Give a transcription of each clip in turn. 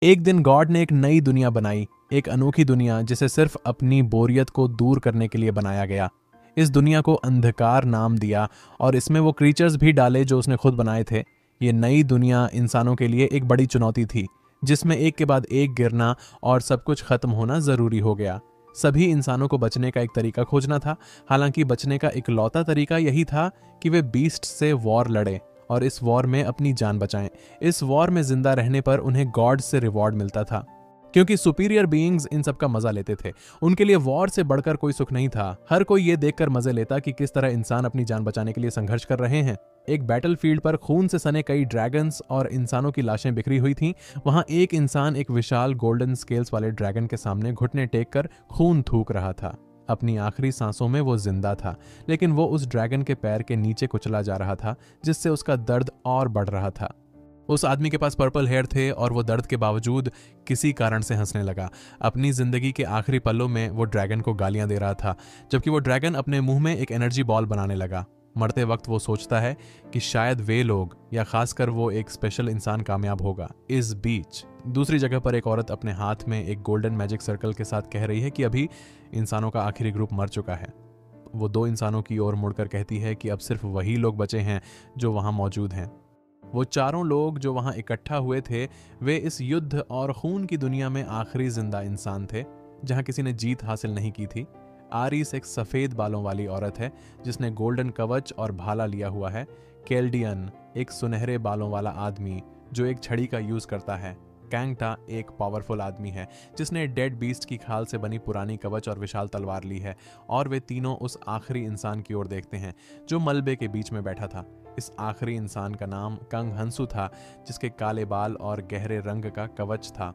एक दिन गॉड ने एक नई दुनिया बनाई, एक अनोखी दुनिया जिसे सिर्फ अपनी बोरियत को दूर करने के लिए बनाया गया। इस दुनिया को अंधकार नाम दिया और इसमें वो क्रीचर्स भी डाले जो उसने खुद बनाए थे। ये नई दुनिया इंसानों के लिए एक बड़ी चुनौती थी, जिसमें एक के बाद एक गिरना और सब कुछ खत्म होना जरूरी हो गया। सभी इंसानों को बचने का एक तरीका खोजना था। हालांकि बचने का इकलौता तरीका यही था कि वे बीस्ट से वॉर लड़े और इस वॉर में अपनी जान बचाएं। इस वॉर में जिंदा रहने पर उन्हें गॉड से रिवॉर्ड मिलता था, क्योंकि सुपीरियर बीइंग्स इन सब का मजा लेते थे। उनके लिए वॉर से बढ़कर कोई सुख नहीं था। हर कोई ये देखकर मजे लेता कि किस तरह इंसान अपनी जान बचाने के लिए संघर्ष कर रहे हैं। एक बैटलफील्ड पर खून से सने कई ड्रैगन्स और इंसानों की लाशें बिखरी हुई थीं। वहां एक इंसान एक विशाल गोल्डन स्केल्स वाले ड्रैगन के सामने घुटने टेक कर खून थूक रहा था। अपनी आखिरी सांसों में वो जिंदा था, लेकिन वो उस ड्रैगन के पैर के नीचे कुचला जा रहा था, जिससे उसका दर्द और बढ़ रहा था। उस आदमी के पास पर्पल हेयर थे और वो दर्द के बावजूद किसी कारण से हंसने लगा। अपनी जिंदगी के आखिरी पलों में वो ड्रैगन को गालियां दे रहा था, जबकि वो ड्रैगन अपने मुंह में एक एनर्जी बॉल बनाने लगा। मरते वक्त वो सोचता है कि शायद वे लोग, या खासकर वो एक स्पेशल इंसान कामयाब होगा। इस बीच दूसरी जगह पर एक औरत अपने हाथ में एक गोल्डन मैजिक सर्कल के साथ कह रही है कि अभी इंसानों का आखिरी ग्रुप मर चुका है। वो दो इंसानों की ओर मुड़कर कहती है कि अब सिर्फ वही लोग बचे हैं जो वहां मौजूद हैं। वो चारों लोग जो वहां इकट्ठा हुए थे, वे इस युद्ध और खून की दुनिया में आखिरी जिंदा इंसान थे जहां किसी ने जीत हासिल नहीं की थी। आरिस एक सफेद बालों वाली औरत है जिसने गोल्डन कवच और भाला लिया हुआ है। केल्डियन एक सुनहरे बालों वाला आदमी जो एक छड़ी का यूज करता है। कैंगटा एक पावरफुल आदमी है जिसने डेड बीस्ट की खाल से बनी पुरानी कवच और विशाल तलवार ली है। और वे तीनों उस आखिरी इंसान की ओर देखते हैं जो मलबे के बीच में बैठा था। इस आखिरी इंसान का नाम कंग हंसू था, जिसके काले बाल और गहरे रंग का कवच था।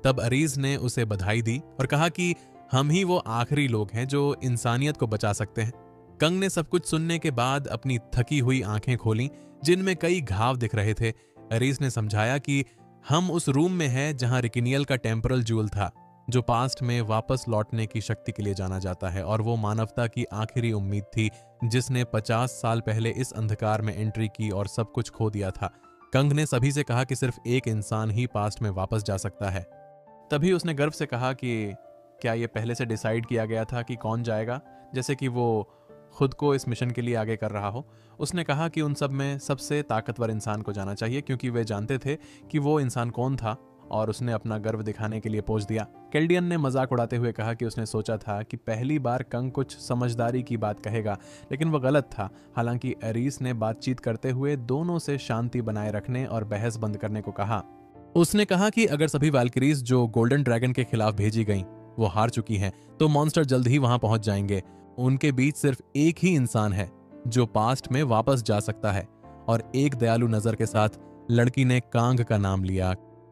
तब अरीज ने उसे बधाई दी और कहा कि हम ही वो आखिरी लोग हैं जो इंसानियत को बचा सकते हैं। कंग ने सब कुछ सुनने के बाद अपनी थकी हुई आंखें खोलीं, जिनमें कई घाव दिख रहे थे। अरीज ने समझाया कि हम उस रूम में हैं जहां रिकिनियल का टेम्परल जूल था, जो पास्ट में वापस लौटने की शक्ति के लिए जाना जाता है, और वो मानवता की आखिरी उम्मीद थी जिसने 50 साल पहले इस अंधकार में एंट्री की और सब कुछ खो दिया था। कंग ने सभी से कहा कि सिर्फ एक इंसान ही पास्ट में वापस जा सकता है। तभी उसने गर्व से कहा कि क्या ये पहले से डिसाइड किया गया था कि कौन जाएगा, जैसे कि वो खुद को इस मिशन के लिए आगे कर रहा हो। उसने कहा कि उन सब में सबसे ताकतवर इंसान को जाना चाहिए, क्योंकि वे जानते थे कि वो इंसान कौन था, और उसने अपना गर्व दिखाने के लिए पोज दिया। केल्डियन ने मजाक उड़ाते हुए कहा कि उसने सोचा था कि पहली बार कंग कुछ समझदारी की बात कहेगा, लेकिन वह गलत था। हालांकि एरिस ने बातचीत करते हुए दोनों से शांति बनाए रखने और बहस बंद करने को कहा। उसने कहा कि अगर सभी वैल्किरीज जो गोल्डन ड्रैगन के खिलाफ भेजी गईं वो हार चुकी हैं, तो मॉन्स्टर जल्द ही वहां पहुंच जाएंगे। उनके बीच सिर्फ एक ही इंसान है जो पास्ट में वापस जा सकता है। और एक दयालु नजर के साथ लड़की ने कांग का नाम लिया।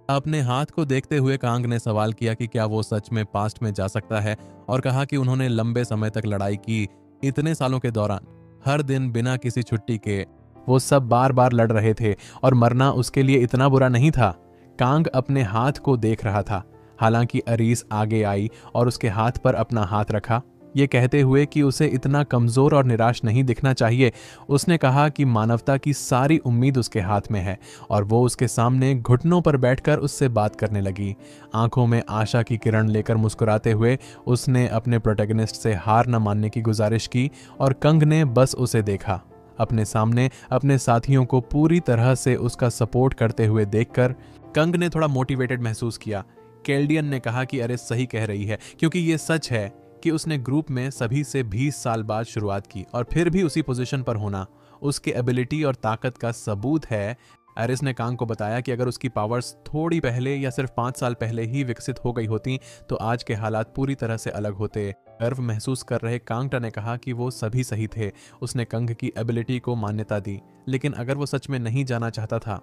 अपने हाथ को देखते हुए कांग ने सवाल किया कि क्या वो सच में पास्ट में जा सकता है, और कहा कि उन्होंने लंबे समय तक लड़ाई की। इतने सालों के दौरान हर दिन बिना किसी छुट्टी के वो सब बार बार लड़ रहे थे, और मरना उसके लिए इतना बुरा नहीं था। कांग अपने हाथ को देख रहा था। हालांकि अरीस आगे आई और उसके हाथ पर अपना हाथ रखा, ये कहते हुए कि उसे इतना कमजोर और निराश नहीं दिखना चाहिए। उसने कहा कि मानवता की सारी उम्मीद उसके हाथ में है, और वो उसके सामने घुटनों पर बैठकर उससे बात करने लगी। आंखों में आशा की किरण लेकर मुस्कुराते हुए उसने अपने प्रोटैगनिस्ट से हार न मानने की गुजारिश की, और कंग ने बस उसे देखा। अपने सामने अपने साथियों को पूरी तरह से उसका सपोर्ट करते हुए देखकर कंग ने थोड़ा मोटिवेटेड महसूस किया। केल्डियन ने कहा कि अरे सही कह रही है, क्योंकि ये सच है कि उसने ग्रुप में सभी से 20 साल बाद शुरुआत की और फिर भी उसी पोजीशन पर होना उसके एबिलिटी और ताकत का सबूत है। एरिस ने कांग को बताया कि अगर उसकी पावर्स थोड़ी पहले या सिर्फ 5 साल पहले ही विकसित हो गई होती तो आज के हालात पूरी तरह से अलग होते। गर्व महसूस कर रहे कांगटा ने कहा कि वो सभी सही थे। उसने कंग की एबिलिटी को मान्यता दी, लेकिन अगर वो सच में नहीं जाना चाहता था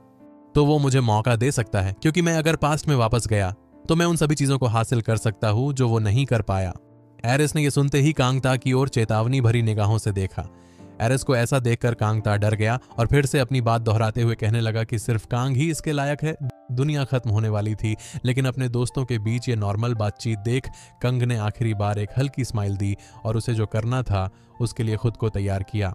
तो वो मुझे मौका दे सकता है, क्योंकि मैं अगर पास्ट में वापस गया तो मैं उन सभी चीजों को हासिल कर सकता हूं जो वो नहीं कर पाया। एरिस ने यह सुनते ही कांगटा की ओर चेतावनी भरी निगाहों से देखा। एरिस को ऐसा देखकर कांगटा डर गया और फिर से अपनी बात दोहराते हुए कहने लगा कि सिर्फ कांग ही इसके लायक है। दुनिया खत्म होने वाली थी, लेकिन अपने दोस्तों के बीच ये नॉर्मल बातचीत देख कंग ने आखिरी बार एक हल्की स्माइल दी और उसे जो करना था उसके लिए खुद को तैयार किया।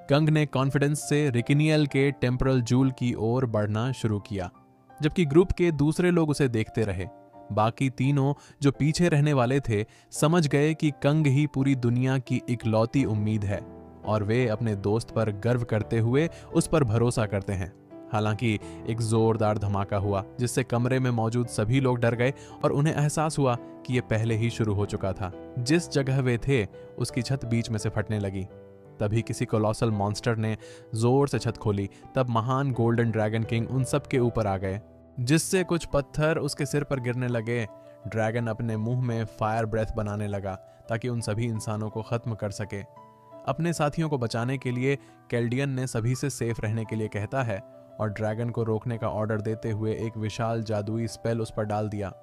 कंग ने कॉन्फिडेंस से रिकिनियल के टेम्परल जूल की ओर बढ़ना शुरू किया। जबकि ग्रुप के दूसरे लोग उसे देखते रहे। बाकी तीनों जो पीछे रहने वाले थे समझ गए कि कंग ही पूरी दुनिया की इकलौती उम्मीद है और वे अपने दोस्त पर गर्व करते हुए उस पर भरोसा करते हैं। हालांकि एक जोरदार धमाका हुआ जिससे कमरे में मौजूद सभी लोग डर गए और उन्हें एहसास हुआ कि यह पहले ही शुरू हो चुका था। जिस जगह वे थे उसकी छत बीच में से फटने लगी। तभी किसी कोलोसल मॉन्स्टर ने जोर से छत खोली। तब महान गोल्डन ड्रैगन किंग उन सब के ऊपर आ गए, जिससे कुछ पत्थर उसके सिर पर गिरने लगे। ड्रैगन अपने मुंह में फायर ब्रेथ बनाने लगा ताकि उन सभी इंसानों को खत्म कर सके। अपने साथियों को बचाने के लिए केल्डियन ने सभी से सेफ रहने के लिए कहता है और ड्रैगन को रोकने का ऑर्डर देते हुए एक विशाल जादुई स्पेल उस पर डाल दिया।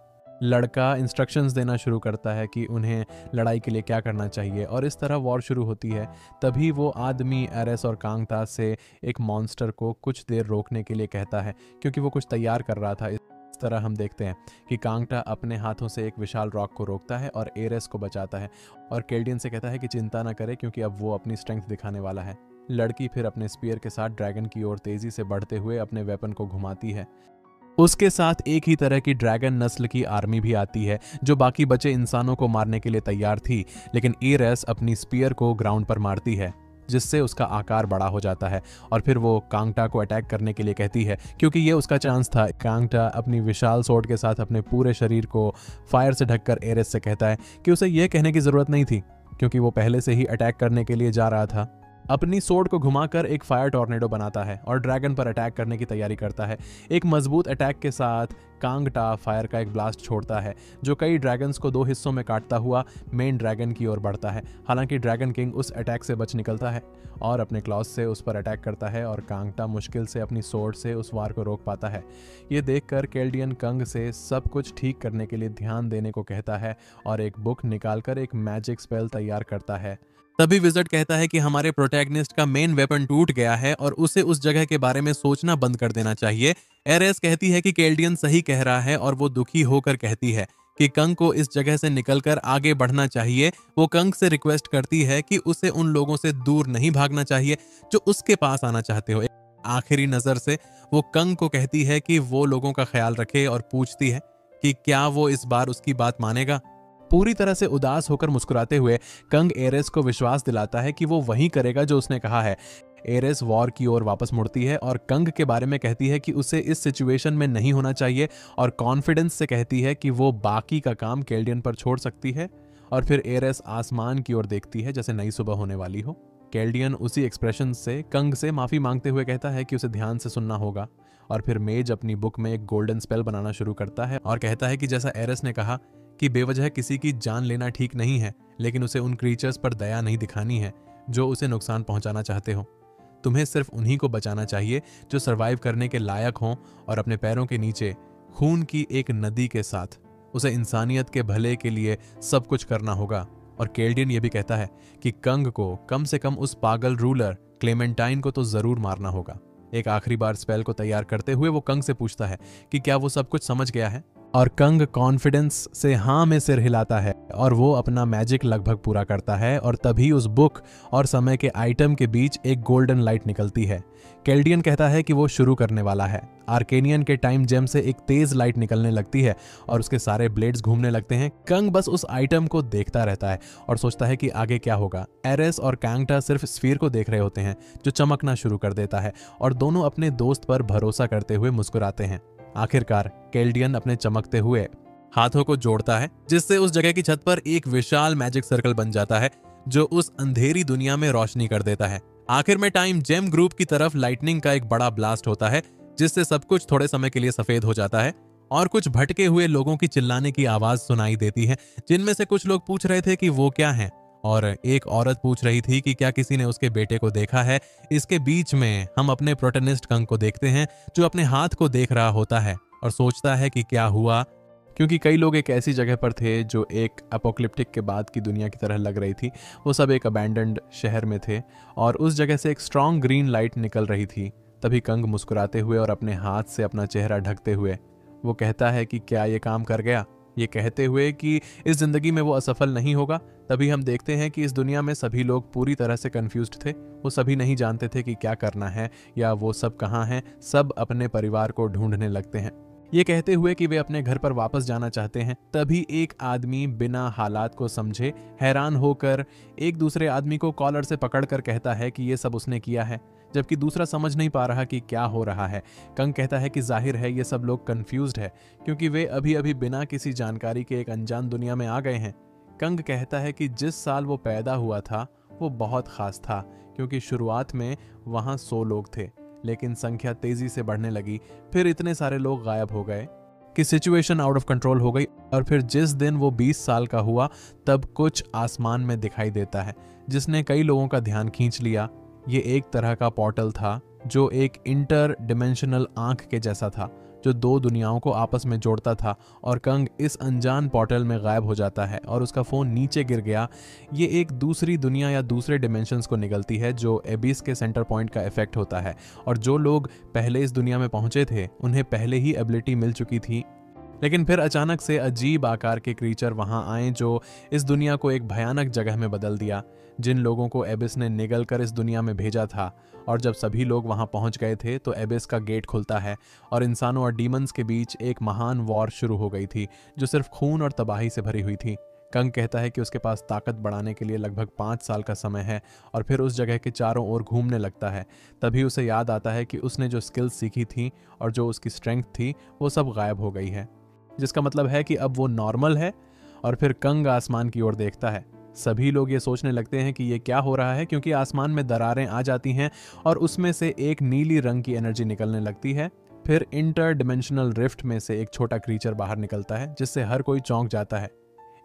लड़का इंस्ट्रक्शंस देना शुरू करता है कि उन्हें लड़ाई के लिए क्या करना चाहिए और इस तरह वॉर शुरू होती है। तभी वो आदमी एरेस और कांगटा से एक मॉन्स्टर को कुछ देर रोकने के लिए कहता है क्योंकि वो कुछ तैयार कर रहा था। इस तरह हम देखते हैं कि कांगटा अपने हाथों से एक विशाल रॉक को रोकता है और एरेस को बचाता है और केल्डियन से कहता है कि चिंता न करे क्योंकि अब वो अपनी स्ट्रेंथ दिखाने वाला है। लड़की फिर अपने स्पीयर के साथ ड्रैगन की ओर तेजी से बढ़ते हुए अपने वेपन को घुमाती है। उसके साथ एक ही तरह की ड्रैगन नस्ल की आर्मी भी आती है जो बाकी बचे इंसानों को मारने के लिए तैयार थी, लेकिन एरेस अपनी स्पीयर को ग्राउंड पर मारती है जिससे उसका आकार बड़ा हो जाता है और फिर वो कांगटा को अटैक करने के लिए कहती है क्योंकि ये उसका चांस था। कांगटा अपनी विशाल सोर्ड के साथ अपने पूरे शरीर को फायर से ढककर एरेस से कहता है कि उसे यह कहने की जरूरत नहीं थी क्योंकि वो पहले से ही अटैक करने के लिए जा रहा था। अपनी सोर्ड को घुमाकर एक फायर टॉर्नेडो बनाता है और ड्रैगन पर अटैक करने की तैयारी करता है। एक मजबूत अटैक के साथ कांगटा फायर का एक ब्लास्ट छोड़ता है जो कई ड्रैगन्स को 2 हिस्सों में काटता हुआ मेन ड्रैगन की ओर बढ़ता है। हालांकि ड्रैगन किंग उस अटैक से बच निकलता है और अपने क्लॉज से उस पर अटैक करता है और कांगटा मुश्किल से अपनी सोर्ड से उस वार को रोक पाता है। ये देखकर केल्डियन कंग से सब कुछ ठीक करने के लिए ध्यान देने को कहता है और एक बुक निकालकर एक मैजिक स्पेल तैयार करता है। तभी विज़र्ड कहता है कि हमारे प्रोटैगनिस्ट का मेन वेपन टूट गया है और उसे उस जगह के बारे में सोचना बंद कर देना चाहिए। एरेस कहती है कि केल्डियन सही कह रहा है और वो दुखी होकर कहती है कि कंग को इस जगह से निकलकर आगे बढ़ना चाहिए। वो कंग से रिक्वेस्ट करती है कि उसे उन लोगों से दूर नहीं भागना चाहिए जो उसके पास आना चाहते हो। आखिरी नजर से वो कंग को कहती है कि वो लोगों का ख्याल रखे और पूछती है कि क्या वो इस बार उसकी बात मानेगा। पूरी तरह से उदास होकर मुस्कुराते हुए कंग एरेस को विश्वास दिलाता है कि वो वही करेगा जो उसने कहा है। एरेस वॉर की ओर वापस मुड़ती है और कंग के बारे में कहती है कि उसे इस सिचुएशन में नहीं होना चाहिए और कॉन्फिडेंस से कहती है कि वो बाकी का काम केल्डियन पर छोड़ सकती है। और फिर एरेस आसमान की ओर देखती है जैसे नई सुबह होने वाली हो। केल्डियन उसी एक्सप्रेशन से कंग से माफी मांगते हुए कहता है कि उसे ध्यान से सुनना होगा और फिर मेज अपनी बुक में एक गोल्डन स्पेल बनाना शुरू करता है और कहता है कि जैसा एरेस ने कहा कि बेवजह किसी की जान लेना ठीक नहीं है, लेकिन उसे उन क्रीचर्स पर दया नहीं दिखानी है जो उसे नुकसान पहुंचाना चाहते हो। तुम्हें सिर्फ उन्हीं को बचाना चाहिए जो सरवाइव करने के लायक हों और अपने पैरों के नीचे खून की एक नदी के साथ उसे इंसानियत के भले के लिए सब कुछ करना होगा। और केल्डियन ये भी कहता है कि कंग को कम से कम उस पागल रूलर क्लेमेंटाइन को तो जरूर मारना होगा। एक आखिरी बार स्पेल को तैयार करते हुए वो कंग से पूछता है कि क्या वो सब कुछ समझ गया है और कंग कॉन्फिडेंस से हाँ में सिर हिलाता है और वो अपना मैजिक लगभग पूरा करता है और तभी उस बुक और समय के आइटम के बीच एक गोल्डन लाइट निकलती है। केल्डियन कहता है कि वो शुरू करने वाला है। आर्केनियन के टाइम जेम से एक तेज लाइट निकलने लगती है और उसके सारे ब्लेड्स घूमने लगते हैं। कंग बस उस आइटम को देखता रहता है और सोचता है कि आगे क्या होगा। एरेस और कांगटा सिर्फ स्फीयर को देख रहे होते हैं जो चमकना शुरू कर देता है और दोनों अपने दोस्त पर भरोसा करते हुए मुस्कुराते हैं। आखिरकार केल्डियन अपने चमकते हुए हाथों को जोड़ता है जिससे उस जगह की छत पर एक विशाल मैजिक सर्कल बन जाता है जो उस अंधेरी दुनिया में रोशनी कर देता है। आखिर में टाइम जेम ग्रुप की तरफ लाइटनिंग का एक बड़ा ब्लास्ट होता है जिससे सब कुछ थोड़े समय के लिए सफेद हो जाता है और कुछ भटके हुए लोगों की चिल्लाने की आवाज सुनाई देती है, जिनमें से कुछ लोग पूछ रहे थे कि वो क्या हैं और एक औरत पूछ रही थी कि क्या किसी ने उसके बेटे को देखा है। इसके बीच में हम अपने प्रोटैगनिस्ट कंग को देखते हैं जो अपने हाथ को देख रहा होता है और सोचता है कि क्या हुआ, क्योंकि कई लोग एक ऐसी जगह पर थे जो एक अपोक्लिप्टिक के बाद की दुनिया की तरह लग रही थी। वो सब एक अबैंडन्ड शहर में थे और उस जगह से एक स्ट्रॉन्ग ग्रीन लाइट निकल रही थी। तभी कंग मुस्कुराते हुए और अपने हाथ से अपना चेहरा ढकते हुए वो कहता है कि क्या ये काम कर गया, ये कहते हुए कि इस जिंदगी में वो असफल नहीं होगा। तभी हम देखते हैं कि इस दुनिया में सभी लोग पूरी तरह से कंफ्यूज्ड थे। वो सभी नहीं जानते थे कि क्या करना है या वो सब कहाँ हैं। सब अपने परिवार को ढूंढने लगते हैं। ये कहते हुए कि वे अपने घर पर वापस जाना चाहते हैं, तभी एक आदमी बिना हालात को समझे हैरान होकर एक दूसरे आदमी को कॉलर से पकड़कर कहता है कि ये सब उसने किया है, जबकि दूसरा समझ नहीं पा रहा कि क्या हो रहा है। कंग कहता है कि जाहिर है ये सब लोग कंफ्यूज्ड है, क्योंकि वे अभी अभी बिना किसी जानकारी के एक अनजान दुनिया में आ गए हैं। कंग कहता है कि जिस साल वो पैदा हुआ था वो बहुत खास था, क्योंकि शुरुआत में वहाँ 100 लोग थे, लेकिन संख्या तेजी से बढ़ने लगी, फिर इतने सारे लोग गायब हो गए कि सिचुएशन आउट ऑफ कंट्रोल हो गई। और फिर जिस दिन वो 20 साल का हुआ तब कुछ आसमान में दिखाई देता है, जिसने कई लोगों का ध्यान खींच लिया। ये एक तरह का पोर्टल था जो एक इंटर डिमेंशनल आंख के जैसा था, जो 2 दुनियाओं को आपस में जोड़ता था। और कंग इस अनजान पोर्टल में गायब हो जाता है और उसका फोन नीचे गिर गया। ये एक दूसरी दुनिया या दूसरे डिमेंशंस को निकलती है, जो एबिस के सेंटर पॉइंट का इफेक्ट होता है। और जो लोग पहले इस दुनिया में पहुंचे थे उन्हें पहले ही एबिलिटी मिल चुकी थी, लेकिन फिर अचानक से अजीब आकार के क्रीचर वहां आए जो इस दुनिया को एक भयानक जगह में बदल दिया। जिन लोगों को एबिस ने निगल कर इस दुनिया में भेजा था, और जब सभी लोग वहां पहुंच गए थे तो एबिस का गेट खुलता है और इंसानों और डीमंस के बीच एक महान वॉर शुरू हो गई थी, जो सिर्फ खून और तबाही से भरी हुई थी। कंग कहता है कि उसके पास ताकत बढ़ाने के लिए लगभग 5 साल का समय है, और फिर उस जगह के चारों ओर घूमने लगता है। तभी उसे याद आता है कि उसने जो स्किल्स सीखी थी और जो उसकी स्ट्रेंथ थी वो सब गायब हो गई है, जिसका मतलब है कि अब वो नॉर्मल है। और फिर कंग आसमान की ओर देखता है। सभी लोग ये सोचने लगते हैं कि ये क्या हो रहा है, क्योंकि आसमान में दरारें आ जाती हैं और उसमें से एक नीली रंग की एनर्जी निकलने लगती है। फिर इंटर डिमेंशनल रिफ्ट में से एक छोटा क्रीचर बाहर निकलता है, जिससे हर कोई चौंक जाता है।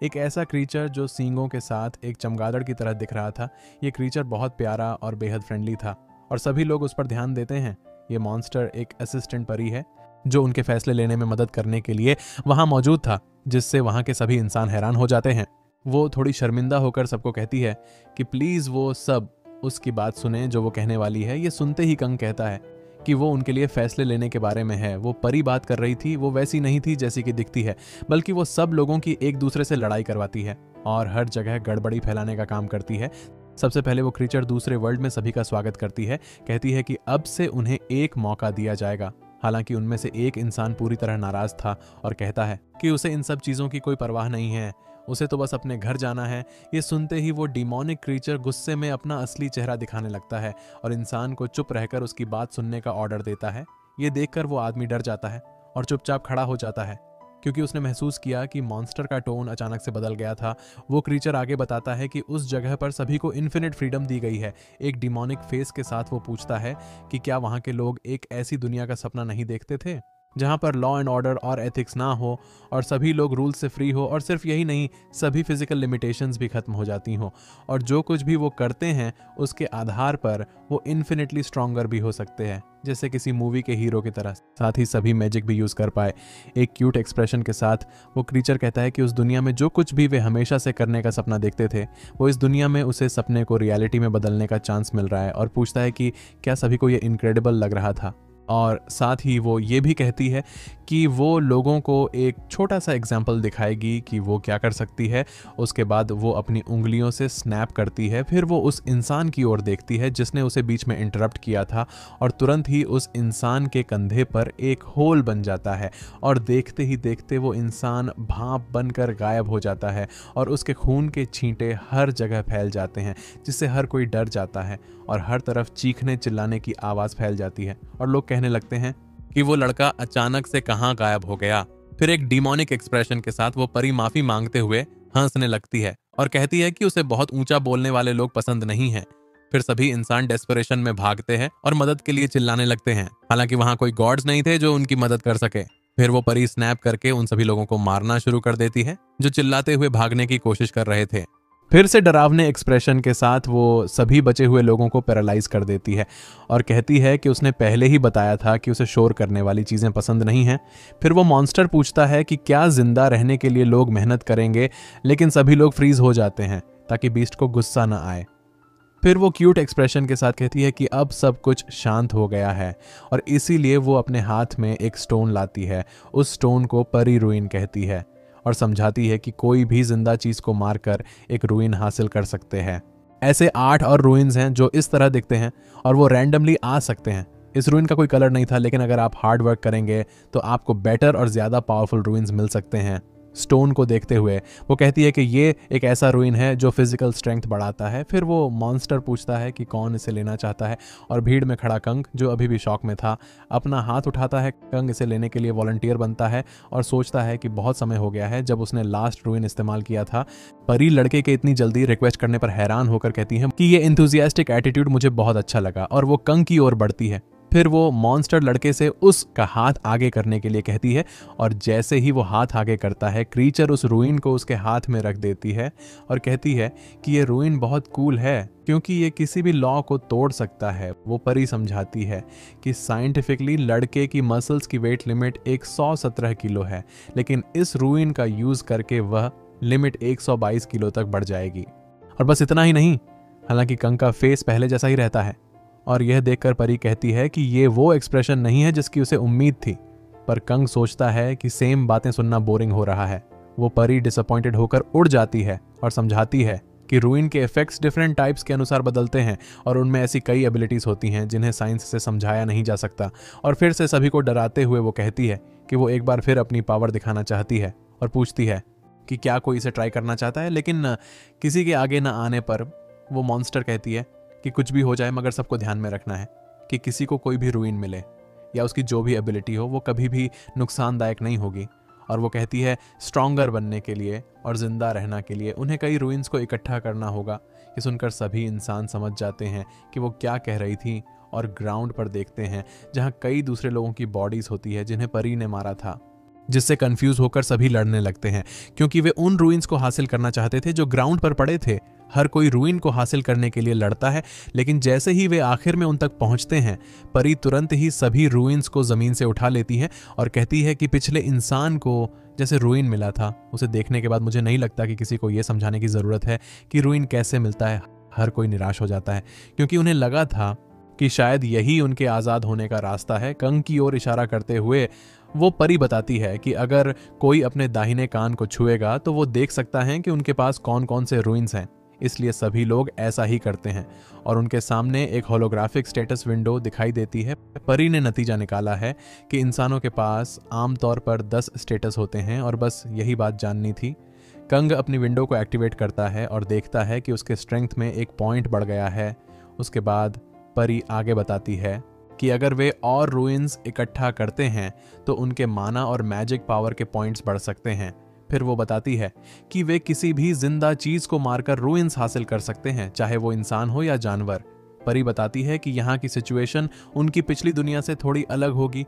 एक ऐसा क्रीचर जो सींगों के साथ एक चमगादड़ की तरह दिख रहा था। ये क्रीचर बहुत प्यारा और बेहद फ्रेंडली था, और सभी लोग उस पर ध्यान देते हैं। ये मॉन्स्टर एक असिस्टेंट परी है जो उनके फैसले लेने में मदद करने के लिए वहां मौजूद था, जिससे वहां के सभी इंसान हैरान हो जाते हैं। वो थोड़ी शर्मिंदा होकर सबको कहती है कि प्लीज वो सब उसकी बात सुने जो वो कहने वाली है। ये सुनते ही कंग कहता है कि वो उनके लिए फैसले लेने के बारे में है। वो परी बात कर रही थी, वो वैसी नहीं थी जैसी कि दिखती है, बल्कि वो सब लोगों की एक दूसरे से लड़ाई करवाती है और हर जगह गड़बड़ी फैलाने का काम करती है। सबसे पहले वो क्रीचर दूसरे वर्ल्ड में सभी का स्वागत करती है, कहती है कि अब से उन्हें एक मौका दिया जाएगा। हालांकि उनमें से एक इंसान पूरी तरह नाराज था और कहता है कि उसे इन सब चीजों की कोई परवाह नहीं है, उसे तो बस अपने घर जाना है। ये सुनते ही वो डिमोनिक क्रीचर गुस्से में अपना असली चेहरा दिखाने लगता है और इंसान को चुप रहकर उसकी बात सुनने का ऑर्डर देता है। ये देखकर वो आदमी डर जाता है और चुपचाप खड़ा हो जाता है, क्योंकि उसने महसूस किया कि मॉन्स्टर का टोन अचानक से बदल गया था। वो क्रीचर आगे बताता है कि उस जगह पर सभी को इन्फिनिट फ्रीडम दी गई है। एक डिमोनिक फेस के साथ वो पूछता है कि क्या वहाँ के लोग एक ऐसी दुनिया का सपना नहीं देखते थे जहाँ पर लॉ एंड ऑर्डर और एथिक्स ना हो और सभी लोग रूल से फ्री हो, और सिर्फ यही नहीं, सभी फिजिकल लिमिटेशंस भी खत्म हो जाती हो, और जो कुछ भी वो करते हैं उसके आधार पर वो इन्फिनिटली स्ट्रॉन्गर भी हो सकते हैं, जैसे किसी मूवी के हीरो की तरह। साथ ही सभी मैजिक भी यूज कर पाए। एक क्यूट एक्सप्रेशन के साथ वो क्रीचर कहता है कि उस दुनिया में जो कुछ भी वे हमेशा से करने का सपना देखते थे, वो इस दुनिया में उसे सपने को रियलिटी में बदलने का चांस मिल रहा है, और पूछता है कि क्या सभी को ये इनक्रेडिबल लग रहा था। और साथ ही वो ये भी कहती है कि वो लोगों को एक छोटा सा एग्जाम्पल दिखाएगी कि वो क्या कर सकती है। उसके बाद वो अपनी उंगलियों से स्नैप करती है। फिर वो उस इंसान की ओर देखती है जिसने उसे बीच में इंटरप्ट किया था, और तुरंत ही उस इंसान के कंधे पर एक होल बन जाता है, और देखते ही देखते वो इंसान भाप बनकर गायब हो जाता है और उसके खून के छींटे हर जगह फैल जाते हैं, जिससे हर कोई डर जाता है और हर तरफ चीखने चिल्लाने की आवाज़ फैल जाती है, और लोग कहने लगते हैं कि वो लड़का अचानक से कहाँ गायब हो गया। फिर एक डिमोनिक एक्सप्रेशन के साथ वो परी माफी मांगते हुए हंसने लगती है और कहती है कि उसे बहुत ऊंचा बोलने वाले लोग पसंद नहीं हैं। फिर सभी इंसान डेस्परेशन में भागते हैं और मदद के लिए चिल्लाने लगते हैं, हालांकि वहां कोई गॉड्स नहीं थे जो उनकी मदद कर सके। फिर वो परी स्नैप करके उन सभी लोगों को मारना शुरू कर देती है जो चिल्लाते हुए भागने की कोशिश कर रहे थे। फिर से डरावने एक्सप्रेशन के साथ वो सभी बचे हुए लोगों को पैरालाइज कर देती है और कहती है कि उसने पहले ही बताया था कि उसे शोर करने वाली चीज़ें पसंद नहीं हैं। फिर वो मॉन्स्टर पूछता है कि क्या जिंदा रहने के लिए लोग मेहनत करेंगे, लेकिन सभी लोग फ्रीज हो जाते हैं ताकि बीस्ट को गुस्सा न आए। फिर वो क्यूट एक्सप्रेशन के साथ कहती है कि अब सब कुछ शांत हो गया है, और इसीलिए वो अपने हाथ में एक स्टोन लाती है। उस स्टोन को परी रूइन कहती है और समझाती है कि कोई भी जिंदा चीज को मारकर एक रूइन हासिल कर सकते हैं। ऐसे 8 और रूइंस हैं जो इस तरह दिखते हैं और वो रैंडमली आ सकते हैं। इस रूइन का कोई कलर नहीं था, लेकिन अगर आप हार्ड वर्क करेंगे तो आपको बेटर और ज़्यादा पावरफुल रूइंस मिल सकते हैं। स्टोन को देखते हुए वो कहती है कि ये एक ऐसा रूइन है जो फिजिकल स्ट्रेंथ बढ़ाता है। फिर वो मॉन्स्टर पूछता है कि कौन इसे लेना चाहता है, और भीड़ में खड़ा कंग, जो अभी भी शॉक में था, अपना हाथ उठाता है। कंग इसे लेने के लिए वॉलंटियर बनता है और सोचता है कि बहुत समय हो गया है जब उसने लास्ट रूइन इस्तेमाल किया था। परी लड़के के इतनी जल्दी रिक्वेस्ट करने पर हैरान होकर कहती है कि ये इंथुजियास्टिक एटीट्यूड मुझे बहुत अच्छा लगा, और वो कंग की ओर बढ़ती है। फिर वो मॉन्स्टर लड़के से उसका हाथ आगे करने के लिए कहती है, और जैसे ही वो हाथ आगे करता है, क्रीचर उस रूइन को उसके हाथ में रख देती है और कहती है कि ये रूइन बहुत कूल है क्योंकि ये किसी भी लॉ को तोड़ सकता है। वो परी समझाती है कि साइंटिफिकली लड़के की मसल्स की वेट लिमिट 117 किलो है, लेकिन इस रूइन का यूज करके वह लिमिट 122 किलो तक बढ़ जाएगी। और बस इतना ही नहीं, हालांकि कंग का फेस पहले जैसा ही रहता है, और यह देखकर परी कहती है कि ये वो एक्सप्रेशन नहीं है जिसकी उसे उम्मीद थी। पर कंग सोचता है कि सेम बातें सुनना बोरिंग हो रहा है। वो परी डिसअपॉइंटेड होकर उड़ जाती है और समझाती है कि रूइन के इफेक्ट्स डिफरेंट टाइप्स के अनुसार बदलते हैं, और उनमें ऐसी कई एबिलिटीज होती हैं जिन्हें साइंस से समझाया नहीं जा सकता। और फिर से सभी को डराते हुए वो कहती है कि वो एक बार फिर अपनी पावर दिखाना चाहती है, और पूछती है कि क्या कोई इसे ट्राई करना चाहता है। लेकिन किसी के आगे न आने पर वो मॉन्स्टर कहती है कि कुछ भी हो जाए, मगर सबको ध्यान में रखना है कि किसी को कोई भी रूइन मिले या उसकी जो भी एबिलिटी हो वो कभी भी नुकसानदायक नहीं होगी। और वो कहती है स्ट्रॉन्गर बनने के लिए और जिंदा रहना के लिए उन्हें कई रूइंस को इकट्ठा करना होगा। ये सुनकर सभी इंसान समझ जाते हैं कि वो क्या कह रही थी, और ग्राउंड पर देखते हैं जहां कई दूसरे लोगों की बॉडीज होती है जिन्हें परी ने मारा था, जिससे कंफ्यूज होकर सभी लड़ने लगते हैं क्योंकि वे उन रूइंस को हासिल करना चाहते थे जो ग्राउंड पर पड़े थे। हर कोई रूइन को हासिल करने के लिए लड़ता है, लेकिन जैसे ही वे आखिर में उन तक पहुंचते हैं, परी तुरंत ही सभी रूइंस को जमीन से उठा लेती है और कहती है कि पिछले इंसान को जैसे रूइन मिला था, उसे देखने के बाद मुझे नहीं लगता कि किसी को यह समझाने की जरूरत है कि रूइन कैसे मिलता है। हर कोई निराश हो जाता है क्योंकि उन्हें लगा था कि शायद यही उनके आज़ाद होने का रास्ता है। कंग की ओर इशारा करते हुए वो परी बताती है कि अगर कोई अपने दाहिने कान को छुएगा तो वो देख सकता है कि उनके पास कौन कौन से रूइंस हैं। इसलिए सभी लोग ऐसा ही करते हैं, और उनके सामने एक होलोग्राफिक स्टेटस विंडो दिखाई देती है। परी ने नतीजा निकाला है कि इंसानों के पास आमतौर पर 10 स्टेटस होते हैं, और बस यही बात जाननी थी। कंग अपनी विंडो को एक्टिवेट करता है और देखता है कि उसके स्ट्रेंथ में 1 पॉइंट बढ़ गया है। उसके बाद परी आगे बताती है कि अगर वे और रूइंस इकट्ठा करते हैं तो उनके माना और मैजिक पावर के पॉइंट्स बढ़ सकते हैं। फिर वो बताती है कि वे किसी भी जिंदा चीज को मारकर रूइंस हासिल कर सकते हैं, चाहे वो इंसान हो या जानवर। परी बताती है कि यहाँ की सिचुएशन उनकी पिछली दुनिया से थोड़ी अलग होगी,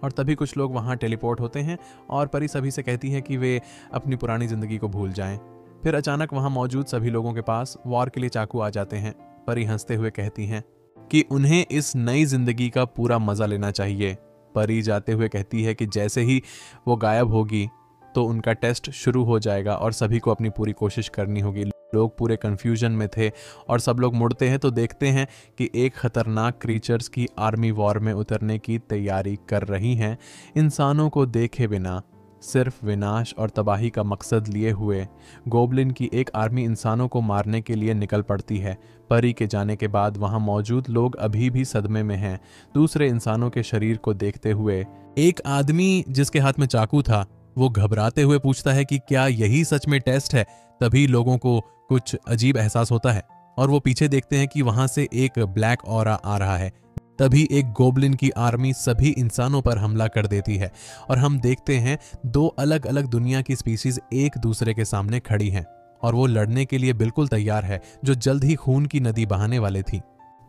और तभी कुछ लोग वहाँ टेलीपोर्ट होते हैं, और परी सभी से कहती है कि वे अपनी पुरानी जिंदगी को भूल जाएं। फिर अचानक वहाँ मौजूद सभी लोगों के पास वॉर के लिए चाकू आ जाते हैं। परी हंसते हुए कहती हैं कि उन्हें इस नई जिंदगी का पूरा मजा लेना चाहिए। परी जाते हुए कहती है कि जैसे ही वो गायब होगी तो उनका टेस्ट शुरू हो जाएगा और सभी को अपनी पूरी कोशिश करनी होगी। लोग पूरे कंफ्यूजन में थे, और सब लोग मुड़ते हैं तो देखते हैं कि एक खतरनाक क्रीचर्स की आर्मी वॉर में उतरने की तैयारी कर रही हैं। इंसानों को देखे बिना सिर्फ विनाश और तबाही का मकसद लिए हुए गोब्लिन की एक आर्मी इंसानों को मारने के लिए निकल पड़ती है। परी के जाने के बाद वहां मौजूद लोग अभी भी सदमे में हैं। दूसरे इंसानों के शरीर को देखते हुए एक आदमी जिसके हाथ में चाकू था, वो घबराते हुए पूछता है कि क्या यही सच में टेस्ट है। तभी लोगों को कुछ अजीब एहसास होता है, और वो पीछे देखते हैं कि वहां से एक ब्लैक ऑरा आ रहा है। तभी एक गोब्लिन की आर्मी सभी इंसानों पर हमला कर देती है, और हम देखते हैं 2 अलग अलग दुनिया की स्पीशीज एक दूसरे के सामने खड़ी हैं, और वो लड़ने के लिए बिल्कुल तैयार है, जो जल्द ही खून की नदी बहाने वाले थी।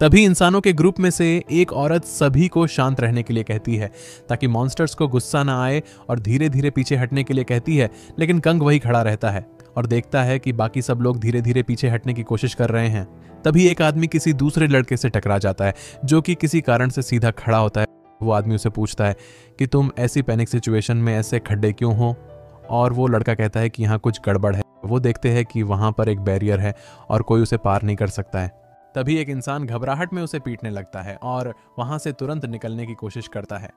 तभी इंसानों के ग्रुप में से एक औरत सभी को शांत रहने के लिए कहती है ताकि मॉन्स्टर्स को गुस्सा ना आए, और धीरे धीरे पीछे हटने के लिए कहती है। लेकिन कंग वही खड़ा रहता है और देखता है कि बाकी सब लोग धीरे धीरे पीछे हटने की कोशिश कर रहे हैं। तभी एक आदमी किसी दूसरे लड़के से टकरा जाता है, जो कि किसी कारण से सीधा खड़ा होता है। वो आदमी उसे पूछता है कि तुम ऐसी पैनिक सिचुएशन में ऐसे खड़े क्यों हो, और वो लड़का कहता है कि यहाँ कुछ गड़बड़ है। वो देखते हैं कि वहां पर एक बैरियर है और कोई उसे पार नहीं कर सकता है। तभी एक इंसान घबराहट में उसे पीटने लगता है और वहां से तुरंत निकलने की कोशिश करता है,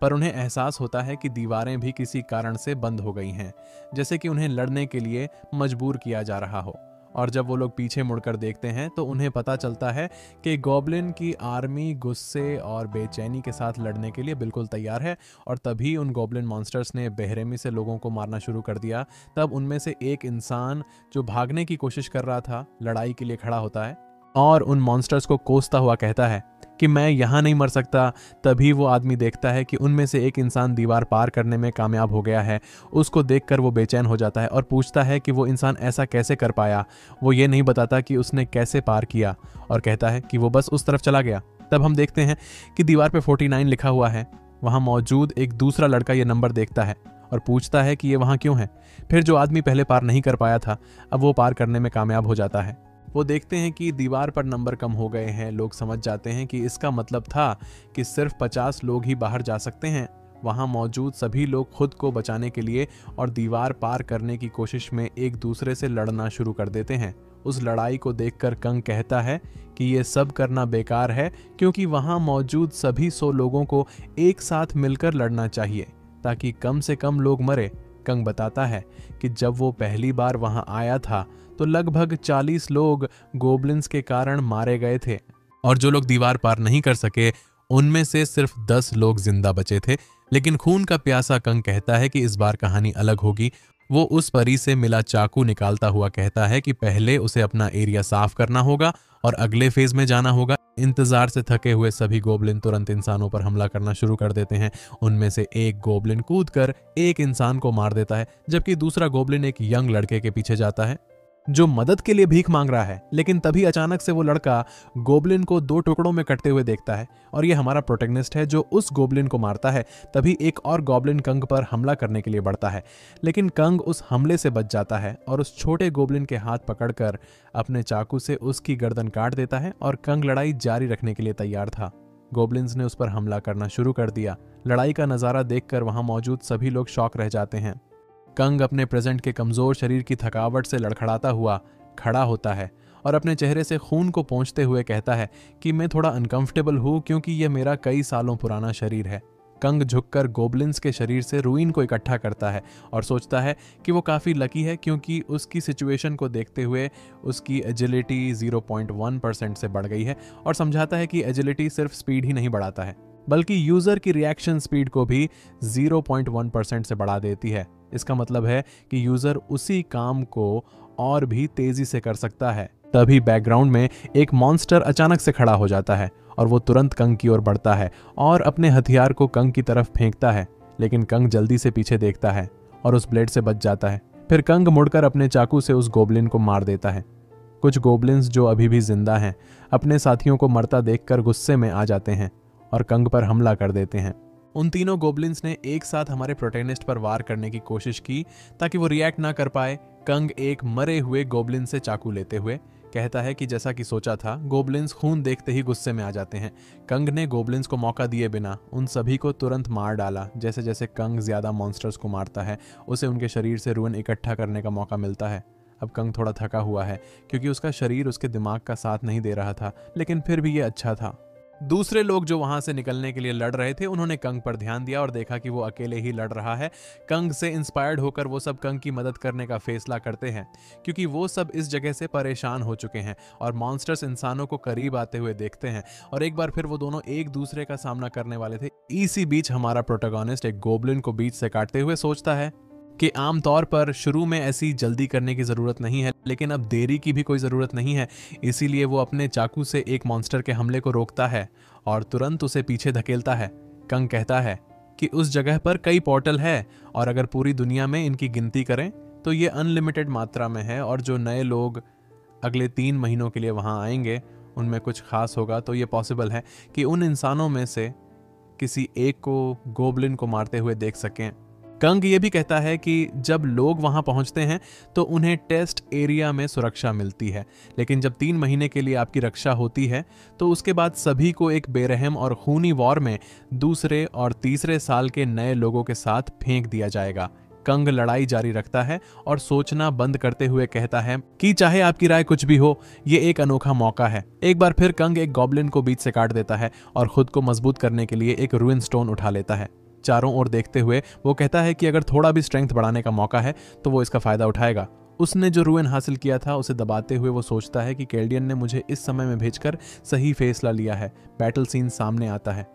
पर उन्हें एहसास होता है कि दीवारें भी किसी कारण से बंद हो गई हैं, जैसे कि उन्हें लड़ने के लिए मजबूर किया जा रहा हो। और जब वो लोग पीछे मुड़कर देखते हैं तो उन्हें पता चलता है कि गॉब्लिन की आर्मी गुस्से और बेचैनी के साथ लड़ने के लिए बिल्कुल तैयार है। और तभी उन गॉब्लिन मॉन्स्टर्स ने बेरहमी से लोगों को मारना शुरू कर दिया। तब उनमें से एक इंसान जो भागने की कोशिश कर रहा था लड़ाई के लिए खड़ा होता है और उन मॉन्स्टर्स को कोसता हुआ कहता है कि मैं यहाँ नहीं मर सकता। तभी वो आदमी देखता है कि उनमें से एक इंसान दीवार पार करने में कामयाब हो गया है। उसको देखकर वो बेचैन हो जाता है और पूछता है कि वो इंसान ऐसा कैसे कर पाया। वो ये नहीं बताता कि उसने कैसे पार किया और कहता है कि वो बस उस तरफ चला गया। तब हम देखते हैं कि दीवार पे 49 लिखा हुआ है। वहाँ मौजूद एक दूसरा लड़का ये नंबर देखता है और पूछता है कि ये वहाँ क्यों है। फिर जो आदमी पहले पार नहीं कर पाया था अब वो पार करने में कामयाब हो जाता है। वो देखते हैं कि दीवार पर नंबर कम हो गए हैं। लोग समझ जाते हैं कि इसका मतलब था कि सिर्फ 50 लोग ही बाहर जा सकते हैं। वहाँ मौजूद सभी लोग खुद को बचाने के लिए और दीवार पार करने की कोशिश में एक दूसरे से लड़ना शुरू कर देते हैं। उस लड़ाई को देखकर कंग कहता है कि ये सब करना बेकार है क्योंकि वहाँ मौजूद सभी 100 लोगों को एक साथ मिलकर लड़ना चाहिए ताकि कम से कम लोग मरे। कंग बताता है कि जब वो पहली बार वहाँ आया था तो लगभग 40 लोग गोब्लिन्स के कारण मारे गए थे और जो लोग दीवार पार नहीं कर सके उनमें से सिर्फ 10 लोग जिंदा बचे थे। लेकिन खून का प्यासा कंग कहता है कि इस बार कहानी अलग होगी। वो उस परी से मिला चाकू निकालता हुआ कहता है कि पहले उसे अपना एरिया साफ करना होगा और अगले फेज में जाना होगा। इंतजार से थके हुए सभी गोब्लिन तुरंत इंसानों पर हमला करना शुरू कर देते हैं। उनमें से एक गोब्लिन कूदकर एक इंसान को मार देता है जबकि दूसरा गोब्लिन एक यंग लड़के के पीछे जाता है जो मदद के लिए भीख मांग रहा है। लेकिन तभी अचानक से वो लड़का गोब्लिन को 2 टुकड़ों में कटते हुए देखता है और ये हमारा प्रोटैगनिस्ट है जो उस गोब्लिन को मारता है। तभी एक और गोब्लिन कंग पर हमला करने के लिए बढ़ता है लेकिन कंग उस हमले से बच जाता है और उस छोटे गोब्लिन के हाथ पकड़कर अपने चाकू से उसकी गर्दन काट देता है और कंग लड़ाई जारी रखने के लिए तैयार था। गोब्लिन्स ने उस पर हमला करना शुरू कर दिया। लड़ाई का नजारा देखकर वहां मौजूद सभी लोग शॉक रह जाते हैं। कंग अपने प्रेजेंट के कमजोर शरीर की थकावट से लड़खड़ाता हुआ खड़ा होता है और अपने चेहरे से खून को पोंछते हुए कहता है कि मैं थोड़ा अनकंफर्टेबल हूं क्योंकि यह मेरा कई सालों पुराना शरीर है। कंग झुककर गोब्लिन्स के शरीर से रुइन को इकट्ठा करता है और सोचता है कि वो काफ़ी लकी है क्योंकि उसकी सिचुएशन को देखते हुए उसकी एजिलिटी 0.1% से बढ़ गई है और समझाता है कि एजिलिटी सिर्फ स्पीड ही नहीं बढ़ाता है बल्कि यूज़र की रिएक्शन स्पीड को भी 0.1% से बढ़ा देती है। इसका मतलब है कि यूज़र उसी काम को और भी तेज़ी से कर सकता है। तभी बैकग्राउंड में एक मॉन्स्टर अचानक से खड़ा हो जाता है और वो तुरंत कंग की ओर बढ़ता है और अपने हथियार को कंग की तरफ फेंकता है। लेकिन कंग जल्दी से पीछे देखता है और उस ब्लेड से बच जाता है। फिर कंग मुड़कर अपने चाकू से उस गोब्लिन को मार देता है। कुछ गोब्लिन्स जो अभी भी जिंदा हैं अपने साथियों को मरता देखकर गुस्से में आ जाते हैं और कंग पर हमला कर देते हैं। उन तीनों गोब्लिन्स ने एक साथ हमारे प्रोटैगनिस्ट पर वार करने की कोशिश की ताकि वो रिएक्ट ना कर पाए। कंग एक मरे हुए गोब्लिन से चाकू लेते हुए कहता है कि जैसा कि सोचा था गोब्लिन्स खून देखते ही गुस्से में आ जाते हैं। कंग ने गोब्लिन्स को मौका दिए बिना उन सभी को तुरंत मार डाला। जैसे जैसे कंग ज्यादा मॉन्स्टर्स को मारता है उसे उनके शरीर से रुइन इकट्ठा करने का मौका मिलता है। अब कंग थोड़ा थका हुआ है क्योंकि उसका शरीर उसके दिमाग का साथ नहीं दे रहा था, लेकिन फिर भी ये अच्छा था। दूसरे लोग जो वहां से निकलने के लिए लड़ रहे थे उन्होंने कंग पर ध्यान दिया और देखा कि वो अकेले ही लड़ रहा है। कंग से इंस्पायर्ड होकर वो सब कंग की मदद करने का फैसला करते हैं क्योंकि वो सब इस जगह से परेशान हो चुके हैं और मॉन्स्टर्स इंसानों को करीब आते हुए देखते हैं और एक बार फिर वो दोनों एक दूसरे का सामना करने वाले थे। इसी बीच हमारा प्रोटैगनिस्ट एक गोब्लिन को बीच से काटते हुए सोचता है कि आमतौर पर शुरू में ऐसी जल्दी करने की ज़रूरत नहीं है, लेकिन अब देरी की भी कोई ज़रूरत नहीं है। इसीलिए वो अपने चाकू से एक मॉन्स्टर के हमले को रोकता है और तुरंत उसे पीछे धकेलता है। कंग कहता है कि उस जगह पर कई पोर्टल है और अगर पूरी दुनिया में इनकी गिनती करें तो ये अनलिमिटेड मात्रा में है और जो नए लोग अगले 3 महीनों के लिए वहाँ आएंगे उनमें कुछ खास होगा तो ये पॉसिबल है कि उन इंसानों में से किसी एक को गोब्लिन को मारते हुए देख सकें। कंग ये भी कहता है कि जब लोग वहां पहुंचते हैं तो उन्हें टेस्ट एरिया में सुरक्षा मिलती है, लेकिन जब 3 महीने के लिए आपकी रक्षा होती है तो उसके बाद सभी को एक बेरहम और खूनी वॉर में दूसरे और तीसरे साल के नए लोगों के साथ फेंक दिया जाएगा। कंग लड़ाई जारी रखता है और सोचना बंद करते हुए कहता है कि चाहे आपकी राय कुछ भी हो, ये एक अनोखा मौका है। एक बार फिर कंग एक गॉब्लिन को बीच से काट देता है और खुद को मजबूत करने के लिए एक रूइन स्टोन उठा लेता है। चारों ओर देखते हुए वो कहता है कि अगर थोड़ा भी स्ट्रेंथ बढ़ाने का मौका है तो वो इसका फायदा उठाएगा उसने जो रुएन हासिल किया था उसे दबाते हुए वो सोचता है कि केल्डियन ने मुझे इस समय में भेजकर सही फैसला लिया है। बैटल सीन सामने आता है।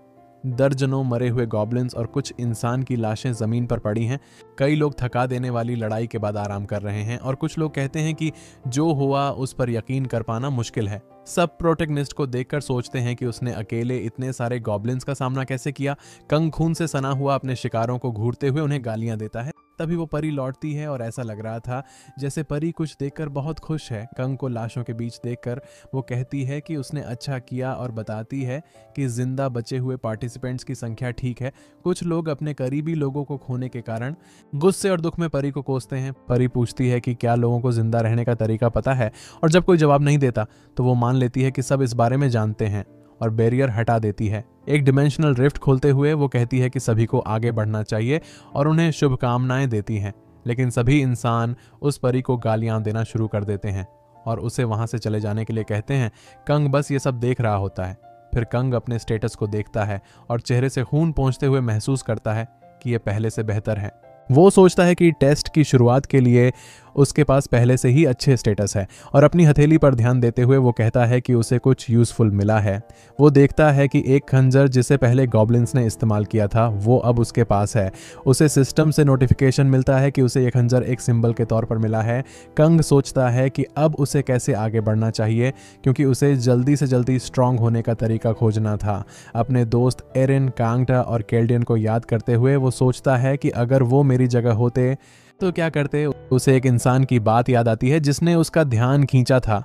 दर्जनों मरे हुए गॉब्लिन्स और कुछ इंसान की लाशें जमीन पर पड़ी हैं। कई लोग थका देने वाली लड़ाई के बाद आराम कर रहे हैं और कुछ लोग कहते हैं कि जो हुआ उस पर यकीन कर पाना मुश्किल है। सब प्रोटेगनिस्ट को देखकर सोचते हैं कि उसने अकेले इतने सारे गॉब्लिन्स का सामना कैसे किया। कंग खून से सना हुआ अपने शिकारों को घूरते हुए उन्हें गालियां देता है। तभी वो परी लौटती है और ऐसा लग रहा था जैसे परी कुछ देखकर बहुत खुश है। कंग को लाशों के बीच देखकर वो कहती है कि उसने अच्छा किया और बताती है कि जिंदा बचे हुए पार्टिसिपेंट्स की संख्या ठीक है। कुछ लोग अपने करीबी लोगों को खोने के कारण गुस्से और दुख में परी को कोसते हैं। परी पूछती है कि क्या लोगों को जिंदा रहने का तरीका पता है, और जब कोई जवाब नहीं देता तो वो मान लेती है कि सब इस बारे में जानते हैं और बैरियर हटा देती है। एक डिमेंशनल रिफ्ट खोलते हुए वो कहती है कि सभी को आगे बढ़ना चाहिए और उन्हें शुभकामनाएं देती हैं। लेकिन सभी इंसान उस परी को गालियां देना शुरू कर देते हैं और उसे वहां से चले जाने के लिए कहते हैं। कंग बस ये सब देख रहा होता है। फिर कंग अपने स्टेटस को देखता है और चेहरे से खून पोंछते हुए महसूस करता है कि ये पहले से बेहतर है। वो सोचता है कि टेस्ट की शुरुआत के लिए उसके पास पहले से ही अच्छे स्टेटस है और अपनी हथेली पर ध्यान देते हुए वो कहता है कि उसे कुछ यूजफुल मिला है। वो देखता है कि एक खंजर जिसे पहले गॉब्लिन्स ने इस्तेमाल किया था वो अब उसके पास है। उसे सिस्टम से नोटिफिकेशन मिलता है कि उसे ये खंजर एक सिंबल के तौर पर मिला है। कंग सोचता है कि अब उसे कैसे आगे बढ़ना चाहिए, क्योंकि उसे जल्दी से जल्दी स्ट्रांग होने का तरीका खोजना था। अपने दोस्त एरिन, कांगटा और केल्डियन को याद करते हुए वो सोचता है कि अगर वो मेरी जगह होते तो क्या करते। उसे एक इंसान की बात याद आती है जिसने उसका ध्यान खींचा था।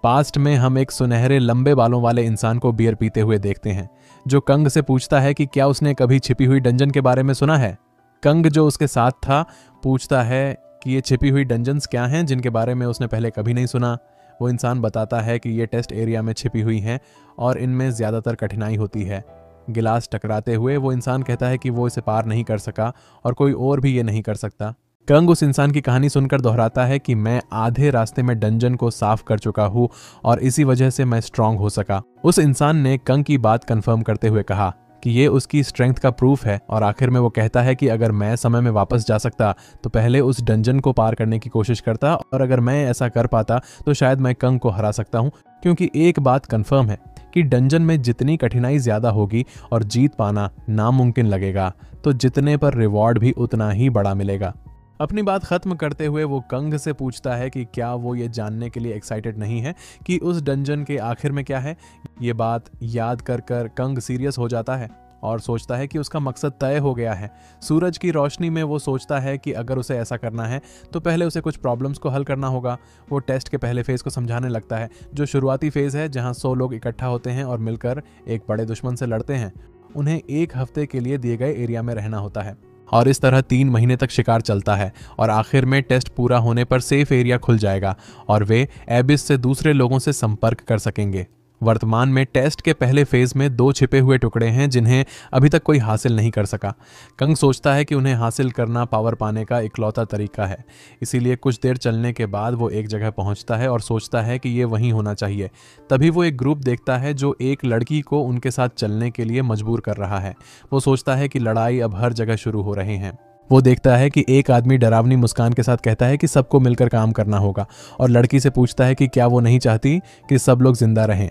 पास्ट में हम एक सुनहरे लंबे बालों वाले इंसान को बियर पीते हुए देखते हैं, जो कंग से पूछता है कि क्या उसने कभी छिपी हुई डंजन के बारे में सुना है। कंग जो उसके साथ था पूछता है कि ये छिपी हुई डंजन्स क्या हैं जिनके बारे में उसने पहले कभी नहीं सुना। वो इंसान बताता है कि ये टेस्ट एरिया में छिपी हुई हैं और इनमें ज़्यादातर कठिनाई होती है। गिलास टकराते हुए वो इंसान कहता है कि वो इसे पार नहीं कर सका और कोई और भी ये नहीं कर सकता। कंग उस इंसान की कहानी सुनकर दोहराता है कि मैं आधे रास्ते में डंजन को साफ कर चुका हूँ और इसी वजह से मैं स्ट्रांग हो सका। उस इंसान ने कंग की बात कंफर्म करते हुए कहा कि ये उसकी स्ट्रेंथ का प्रूफ है और आखिर में वो कहता है कि अगर मैं समय में वापस जा सकता तो पहले उस डंजन को पार करने की कोशिश करता, और अगर मैं ऐसा कर पाता तो शायद मैं कंग को हरा सकता हूँ, क्योंकि एक बात कंफर्म है कि डंजन में जितनी कठिनाई ज्यादा होगी और जीत पाना नामुमकिन लगेगा, तो जितने पर रिवॉर्ड भी उतना ही बड़ा मिलेगा। अपनी बात खत्म करते हुए वो कंग से पूछता है कि क्या वो ये जानने के लिए एक्साइटेड नहीं है कि उस डंजन के आखिर में क्या है। ये बात याद कर कर कंग सीरियस हो जाता है और सोचता है कि उसका मकसद तय हो गया है। सूरज की रोशनी में वो सोचता है कि अगर उसे ऐसा करना है तो पहले उसे कुछ प्रॉब्लम्स को हल करना होगा। वो टेस्ट के पहले फेज को समझाने लगता है, जो शुरुआती फेज है जहां 100 लोग इकट्ठा होते हैं और मिलकर एक बड़े दुश्मन से लड़ते हैं। उन्हें एक हफ्ते के लिए दिए गए एरिया में रहना होता है और इस तरह 3 महीने तक शिकार चलता है और आखिर में टेस्ट पूरा होने पर सेफ एरिया खुल जाएगा और वे एबिस से दूसरे लोगों से संपर्क कर सकेंगे। वर्तमान में टेस्ट के पहले फेज में 2 छिपे हुए टुकड़े हैं जिन्हें अभी तक कोई हासिल नहीं कर सका। कंग सोचता है कि उन्हें हासिल करना पावर पाने का इकलौता तरीका है, इसीलिए कुछ देर चलने के बाद वो एक जगह पहुंचता है और सोचता है कि ये वहीं होना चाहिए। तभी वो एक ग्रुप देखता है जो एक लड़की को उनके साथ चलने के लिए मजबूर कर रहा है। वो सोचता है कि लड़ाई अब हर जगह शुरू हो रहे हैं। वो देखता है कि एक आदमी डरावनी मुस्कान के साथ कहता है कि सबको मिलकर काम करना होगा और लड़की से पूछता है कि क्या वो नहीं चाहती कि सब लोग जिंदा रहें।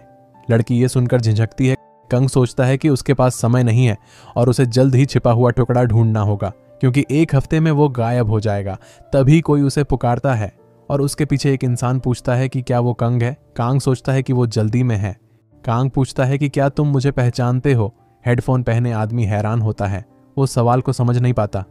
लड़की ये सुनकर झिझकती है। कंग सोचता है कि उसके पास समय नहीं है और उसे जल्द ही छिपा हुआ टुकड़ा ढूंढना होगा, क्योंकि एक हफ्ते में वो गायब हो जाएगा। तभी कोई उसे पुकारता है और उसके पीछे एक इंसान पूछता है कि क्या वो कंग है। कांग सोचता है कि वो जल्दी में है। कांग पूछता है कि क्या तुम मुझे पहचानते हो। हेडफोन पहने आदमी हैरान होता है, वो सवाल को समझ नहीं पाता।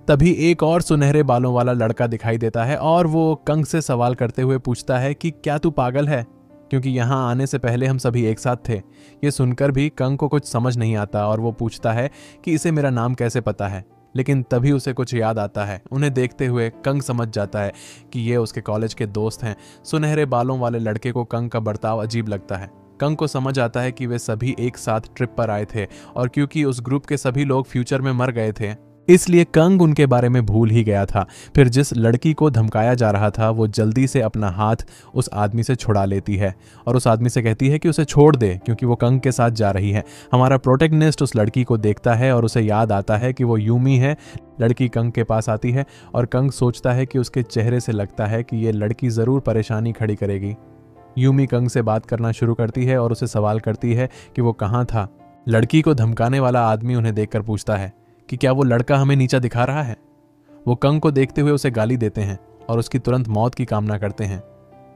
तभी एक और सुनहरे बालों वाला लड़का दिखाई देता है और वो कंग से सवाल करते हुए पूछता है कि क्या तू पागल है, क्योंकि यहाँ आने से पहले हम सभी एक साथ थे। ये सुनकर भी कंग को कुछ समझ नहीं आता और वो पूछता है कि इसे मेरा नाम कैसे पता है। लेकिन तभी उसे कुछ याद आता है। उन्हें देखते हुए कंग समझ जाता है कि ये उसके कॉलेज के दोस्त हैं। सुनहरे बालों वाले लड़के को कंग का बर्ताव अजीब लगता है। कंग को समझ आता है कि वे सभी एक साथ ट्रिप पर आए थे और क्योंकि उस ग्रुप के सभी लोग फ्यूचर में मर गए थे, इसलिए कंग उनके बारे में भूल ही गया था। फिर जिस लड़की को धमकाया जा रहा था वो जल्दी से अपना हाथ उस आदमी से छुड़ा लेती है और उस आदमी से कहती है कि उसे छोड़ दे क्योंकि वो कंग के साथ जा रही है। हमारा प्रोटेगनिस्ट उस लड़की को देखता है और उसे याद आता है कि वो यूमी है। लड़की कंग के पास आती है और कंग सोचता है कि उसके चेहरे से लगता है कि ये लड़की ज़रूर परेशानी खड़ी करेगी। यूमी कंग से बात करना शुरू करती है और उसे सवाल करती है कि वो कहाँ था। लड़की को धमकाने वाला आदमी उन्हें देखकर पूछता है कि क्या वो लड़का हमें नीचा दिखा रहा है। वो कंग को देखते हुए उसे गाली देते हैं और उसकी तुरंत मौत की कामना करते हैं।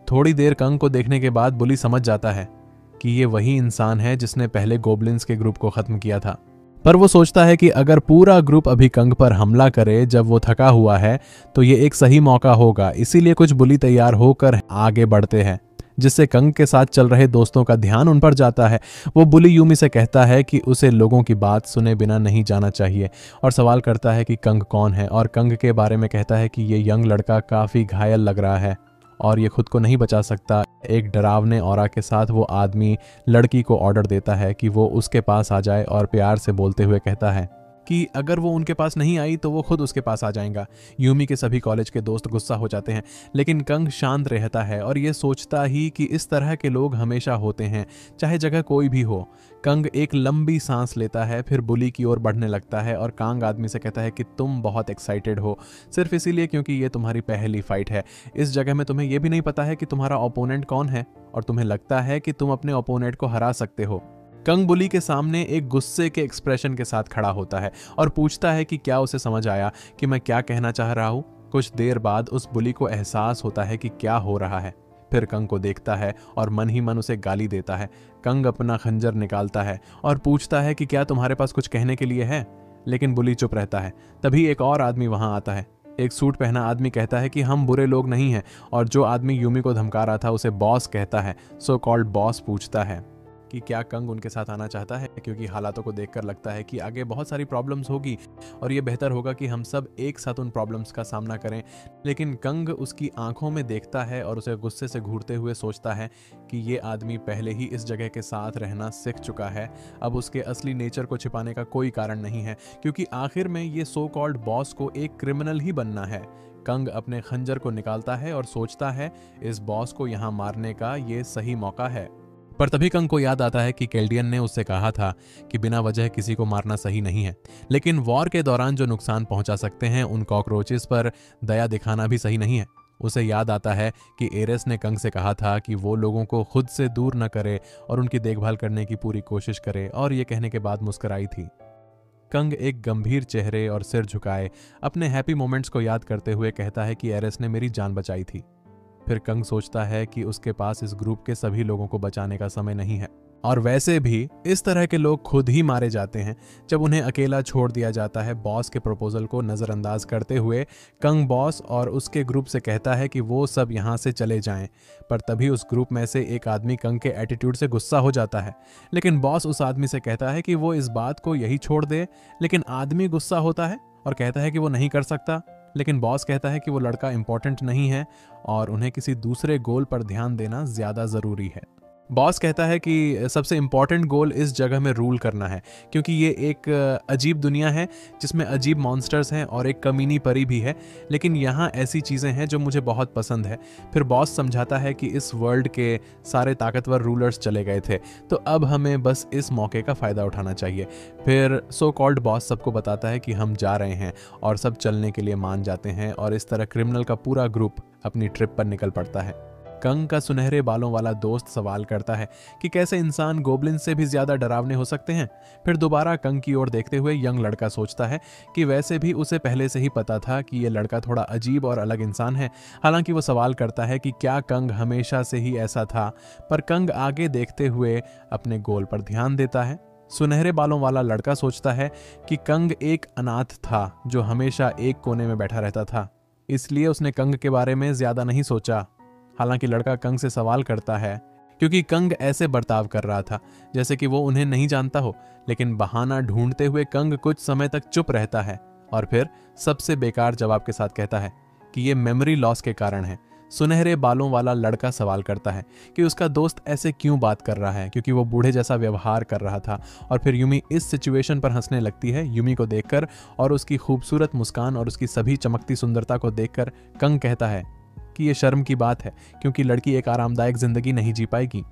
थोड़ी देर कंग को देखने के बाद बुली समझ जाता है कि ये वही इंसान है जिसने पहले गोब्लिन्स के ग्रुप को खत्म किया था। पर वो सोचता है कि अगर पूरा ग्रुप अभी कंग पर हमला करे जब वो थका हुआ है तो ये एक सही मौका होगा। इसीलिए कुछ बुली तैयार होकर आगे बढ़ते हैं, जिससे कंग के साथ चल रहे दोस्तों का ध्यान उन पर जाता है। वो बुली यूमी से कहता है कि उसे लोगों की बात सुने बिना नहीं जाना चाहिए और सवाल करता है कि कंग कौन है, और कंग के बारे में कहता है कि ये यंग लड़का काफ़ी घायल लग रहा है और ये खुद को नहीं बचा सकता। एक डरावने ऑरा के साथ वो आदमी लड़की को ऑर्डर देता है कि वो उसके पास आ जाए और प्यार से बोलते हुए कहता है कि अगर वो उनके पास नहीं आई तो वो खुद उसके पास आ जाएगा। यूमी के सभी कॉलेज के दोस्त गुस्सा हो जाते हैं, लेकिन कंग शांत रहता है और ये सोचता ही कि इस तरह के लोग हमेशा होते हैं, चाहे जगह कोई भी हो। कंग एक लंबी सांस लेता है, फिर बुली की ओर बढ़ने लगता है और कांग आदमी से कहता है कि तुम बहुत एक्साइटेड हो, सिर्फ इसीलिए क्योंकि ये तुम्हारी पहली फाइट है। इस जगह में तुम्हें यह भी नहीं पता है कि तुम्हारा ओपोनेंट कौन है और तुम्हें लगता है कि तुम अपने ओपोनेंट को हरा सकते हो। कंग बुली के सामने एक गुस्से के एक्सप्रेशन के साथ खड़ा होता है और पूछता है कि क्या उसे समझ आया कि मैं क्या कहना चाह रहा हूँ। कुछ देर बाद उस बुली को एहसास होता है कि क्या हो रहा है। फिर कंग को देखता है और मन ही मन उसे गाली देता है। कंग अपना खंजर निकालता है और पूछता है कि क्या तुम्हारे पास कुछ कहने के लिए है, लेकिन बुली चुप रहता है। तभी एक और आदमी वहां आता है। एक सूट पहना आदमी कहता है कि हम बुरे लोग नहीं हैं, और जो आदमी यूमी को धमका रहा था उसे बॉस कहता है। सो कॉल्ड बॉस पूछता है कि क्या कंग उनके साथ आना चाहता है, क्योंकि हालातों को देखकर लगता है कि आगे बहुत सारी प्रॉब्लम्स होगी और ये बेहतर होगा कि हम सब एक साथ उन प्रॉब्लम्स का सामना करें। लेकिन कंग उसकी आंखों में देखता है और उसे गुस्से से घूरते हुए सोचता है कि ये आदमी पहले ही इस जगह के साथ रहना सीख चुका है। अब उसके असली नेचर को छिपाने का कोई कारण नहीं है, क्योंकि आखिर में ये सो कॉल्ड बॉस को एक क्रिमिनल ही बनना है। कंग अपने खंजर को निकालता है और सोचता है इस बॉस को यहाँ मारने का ये सही मौका है। पर तभी कंग को याद आता है कि केल्डियन ने उससे कहा था कि बिना वजह किसी को मारना सही नहीं है, लेकिन वॉर के दौरान जो नुकसान पहुंचा सकते हैं उन कॉकरोचेस पर दया दिखाना भी सही नहीं है। उसे याद आता है कि एरेस ने कंग से कहा था कि वो लोगों को खुद से दूर न करे और उनकी देखभाल करने की पूरी कोशिश करे, और ये कहने के बाद मुस्कुराई थी। कंग एक गंभीर चेहरे और सिर झुकाए अपने हैप्पी मोमेंट्स को याद करते हुए कहता है कि एरेस ने मेरी जान बचाई थी। फिर कंग सोचता है कि उसके पास इस ग्रुप के सभी लोगों को बचाने का समय नहीं है, और वैसे भी इस तरह के लोग खुद ही मारे जाते हैं जब उन्हें अकेला छोड़ दिया जाता है। बॉस के प्रपोजल को नज़रअंदाज करते हुए कंग बॉस और उसके ग्रुप से कहता है कि वो सब यहाँ से चले जाएं, पर तभी उस ग्रुप में से एक आदमी कंग के एटीट्यूड से गुस्सा हो जाता है। लेकिन बॉस उस आदमी से कहता है कि वो इस बात को यही छोड़ दे, लेकिन आदमी गुस्सा होता है और कहता है कि वो नहीं कर सकता। लेकिन बॉस कहता है कि वो लड़का इंपॉर्टेंट नहीं है और उन्हें किसी दूसरे गोल पर ध्यान देना ज़्यादा ज़रूरी है। बॉस कहता है कि सबसे इम्पॉर्टेंट गोल इस जगह में रूल करना है, क्योंकि ये एक अजीब दुनिया है जिसमें अजीब मॉन्स्टर्स हैं और एक कमीनी परी भी है, लेकिन यहाँ ऐसी चीज़ें हैं जो मुझे बहुत पसंद है। फिर बॉस समझाता है कि इस वर्ल्ड के सारे ताकतवर रूलर्स चले गए थे, तो अब हमें बस इस मौके का फ़ायदा उठाना चाहिए। फिर सो कॉल्ड बॉस सबको बताता है कि हम जा रहे हैं, और सब चलने के लिए मान जाते हैं, और इस तरह क्रिमिनल का पूरा ग्रुप अपनी ट्रिप पर निकल पड़ता है। कंग का सुनहरे बालों वाला दोस्त सवाल करता है कि कैसे इंसान गोब्लिन से भी ज्यादा डरावने हो सकते हैं। फिर दोबारा कंग की ओर देखते हुए यंग लड़का सोचता है कि वैसे भी उसे पहले से ही पता था कि ये लड़का थोड़ा अजीब और अलग इंसान है। हालांकि वो सवाल करता है कि क्या कंग हमेशा से ही ऐसा था, पर कंग आगे देखते हुए अपने गोल पर ध्यान देता है। सुनहरे बालों वाला लड़का सोचता है कि कंग एक अनाथ था जो हमेशा एक कोने में बैठा रहता था, इसलिए उसने कंग के बारे में ज्यादा नहीं सोचा। हालांकि लड़का कंग से सवाल करता है क्योंकि कंग ऐसे बर्ताव कर रहा था जैसे कि वो उन्हें नहीं जानता हो, लेकिन बहाना ढूंढते हुए कंग कुछ समय तक चुप रहता है और फिर सबसे बेकार जवाब के साथ कहता है कि ये मेमोरी लॉस के कारण है। सुनहरे बालों वाला लड़का सवाल करता है कि उसका दोस्त ऐसे क्यों बात कर रहा है, क्योंकि वो बूढ़े जैसा व्यवहार कर रहा था। और फिर यूमी इस सिचुएशन पर हंसने लगती है, यूमी को देखकर और उसकी खूबसूरत मुस्कान और उसकी सभी चमकती सुंदरता को देखकर। कंग कहता है कि ये शर्म की बात है, क्योंकि लड़की एक आरामदायक जिंदगी नहीं जी पाएगी।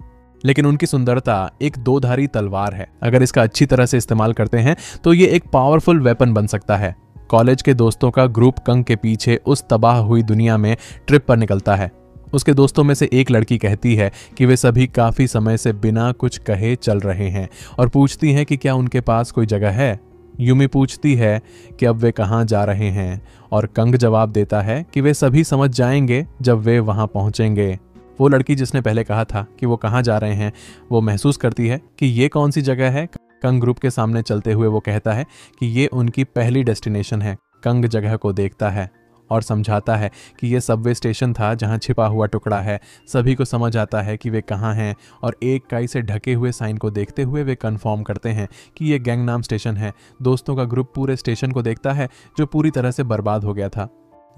लेकिन उनकी सुंदरता एक दोधारी तलवार है। अगर इसका अच्छी तरह से इस्तेमाल करते हैं तो ये एक पावरफुल वेपन बन सकता है। कॉलेज के दोस्तों का ग्रुप कंग के पीछे उस तबाह हुई दुनिया में ट्रिप पर निकलता है। उसके दोस्तों में से एक लड़की कहती है कि वे सभी काफी समय से बिना कुछ कहे चल रहे हैं और पूछती हैं कि क्या उनके पास कोई जगह है। यूमी पूछती है कि अब वे कहाँ जा रहे हैं और कंग जवाब देता है कि वे सभी समझ जाएंगे जब वे वहां पहुंचेंगे। वो लड़की जिसने पहले कहा था कि वो कहाँ जा रहे हैं, वो महसूस करती है कि ये कौन सी जगह है। कंग ग्रुप के सामने चलते हुए वो कहता है कि ये उनकी पहली डेस्टिनेशन है। कंग जगह को देखता है और समझाता है कि ये सबवे स्टेशन था जहां छिपा हुआ टुकड़ा है। सभी को समझ आता है कि वे कहाँ हैं और एक काई से ढके हुए साइन को देखते हुए वे कंफर्म करते हैं कि ये गैंगनाम स्टेशन है। दोस्तों का ग्रुप पूरे स्टेशन को देखता है जो पूरी तरह से बर्बाद हो गया था।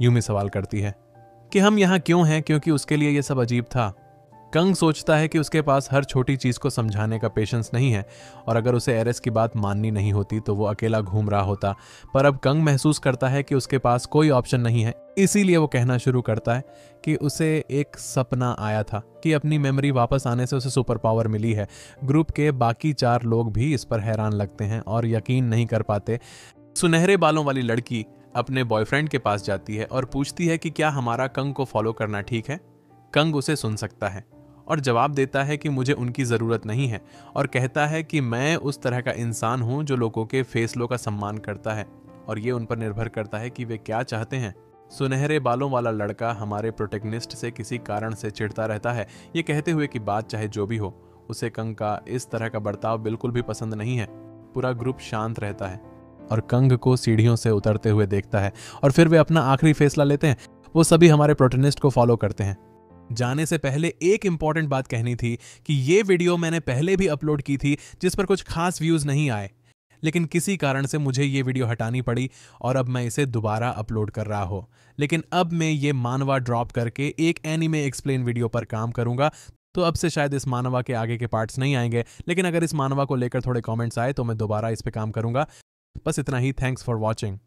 यूमी सवाल करती है कि हम यहाँ क्यों हैं, क्योंकि उसके लिए ये सब अजीब था। कंग सोचता है कि उसके पास हर छोटी चीज को समझाने का पेशेंस नहीं है और अगर उसे एरेस की बात माननी नहीं होती तो वो अकेला घूम रहा होता। पर अब कंग महसूस करता है कि उसके पास कोई ऑप्शन नहीं है, इसीलिए वो कहना शुरू करता है कि उसे एक सपना आया था कि अपनी मेमोरी वापस आने से उसे सुपर पावर मिली है। ग्रुप के बाकी 4 लोग भी इस पर हैरान लगते हैं और यकीन नहीं कर पाते। सुनहरे बालों वाली लड़की अपने बॉयफ्रेंड के पास जाती है और पूछती है कि क्या हमारा कंग को फॉलो करना ठीक है। कंग उसे सुन सकता है और जवाब देता है कि मुझे उनकी ज़रूरत नहीं है और कहता है कि मैं उस तरह का इंसान हूं जो लोगों के फैसलों का सम्मान करता है और ये उन पर निर्भर करता है कि वे क्या चाहते हैं। सुनहरे बालों वाला लड़का हमारे प्रोटेगनिस्ट से किसी कारण से चिढ़ता रहता है, ये कहते हुए कि बात चाहे जो भी हो, उसे कंग का इस तरह का बर्ताव बिल्कुल भी पसंद नहीं है। पूरा ग्रुप शांत रहता है और कंग को सीढ़ियों से उतरते हुए देखता है और फिर वे अपना आखिरी फैसला लेते हैं। वो सभी हमारे प्रोटेगनिस्ट को फॉलो करते हैं। जाने से पहले एक इंपॉर्टेंट बात कहनी थी कि ये वीडियो मैंने पहले भी अपलोड की थी जिस पर कुछ खास व्यूज नहीं आए, लेकिन किसी कारण से मुझे ये वीडियो हटानी पड़ी और अब मैं इसे दोबारा अपलोड कर रहा हूं। लेकिन अब मैं ये मानवा ड्रॉप करके एक एनीमे एक्सप्लेन वीडियो पर काम करूंगा, तो अब से शायद इस मानवा के आगे के पार्ट्स नहीं आएंगे, लेकिन अगर इस मानवा को लेकर थोड़े कमेंट्स आए तो मैं दोबारा इस पे काम करूंगा। बस इतना ही। Thanks for watching.